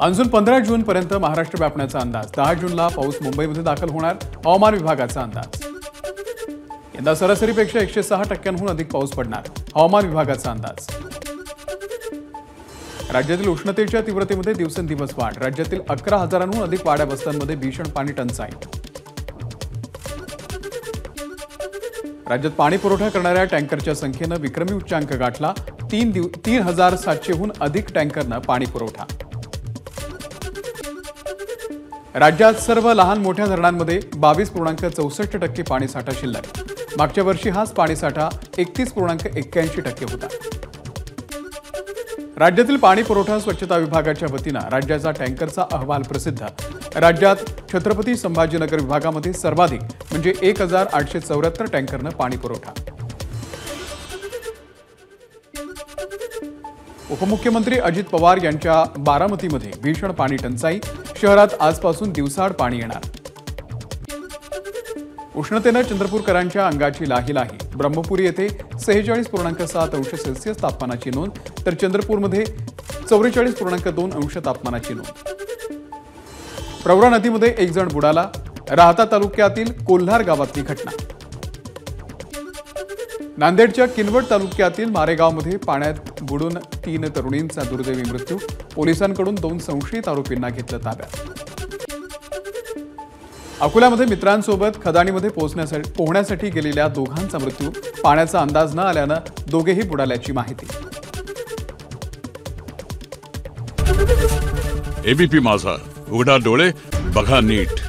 Monsoon 15 जून पर्यंत महाराष्ट्र व्यापण्याचा अंदाज। 10 जूनला पाऊस मुंबईमध्ये दाखल होणार, हवामान विभागाचा अंदाज। यंदा सरासरीपेक्षा 106% अधिक पाऊस पडणार, हवामान विभागाचा अंदाज। राज्यातील उष्णतेच्या तीव्रतेमध्ये दिवसेंदिवस वाढ। राज्यातील 11,000हून अधिक वाड्या वस्त्यांमध्ये भीषण पाणी टंचाई। राज्यात पाणी पुरवठा करणाऱ्या टँकरच्या संख्येनं विक्रमी उच्चांक गाठला। 3,700हून अधिक टँकरनं पाणी पुरवठा। राज्यात सर्व लहान मोठ्या धरणांमध्ये 22.64% पाणीसाठा शिल्लक। मागच्या वर्षी हाच पाणीसाठा 31.81% होता। राज्यातील पाणी पुरवठा स्वच्छता विभागाच्या वतीनं राज्याचा टँकरचा अहवाल प्रसिद्ध। राज्यात छत्रपती संभाजीनगर विभागामध्ये सर्वाधिक म्हणजे 1,874 टँकरनं पाणी पुरवठा। उपमुख्यमंत्री अजित पवार यांच्या बारामतीमध्ये भीषण पाणी टंचाई। शहरात आजपासून दिवसाआड पाणी येणार। उष्णतेनं चंद्रपूरकरांच्या अंगाची लाही। ब्रह्मपुरी येथे 46.7 अंश सेल्सिअस तापमानाची नोंद, तर चंद्रपूरमध्ये 44.2 अंश तापमानाची नोंद। प्रवरा नदीमध्ये एक जण बुडाला। राहता तालुक्यातील कोल्हार गावातली घटना। नांदेडच्या किनवट तालुक्यातील मारेगावमध्ये पाण्यात बुडून 3 तरुणींचा दुर्दैवी मृत्यू। पोलिसांकडून 2 संशयित आरोपींना घेतलं ताब्यात। अकोल्यामध्ये मित्रांसोबत खदाणीमध्ये पोहण्यासाठी गेलेल्या दोघांचा मृत्यू। पाण्याचा अंदाज न आल्यानं दोघेही बुडाल्याची माहिती। एबीपी माझा, उघडा डोळे बघा नीट।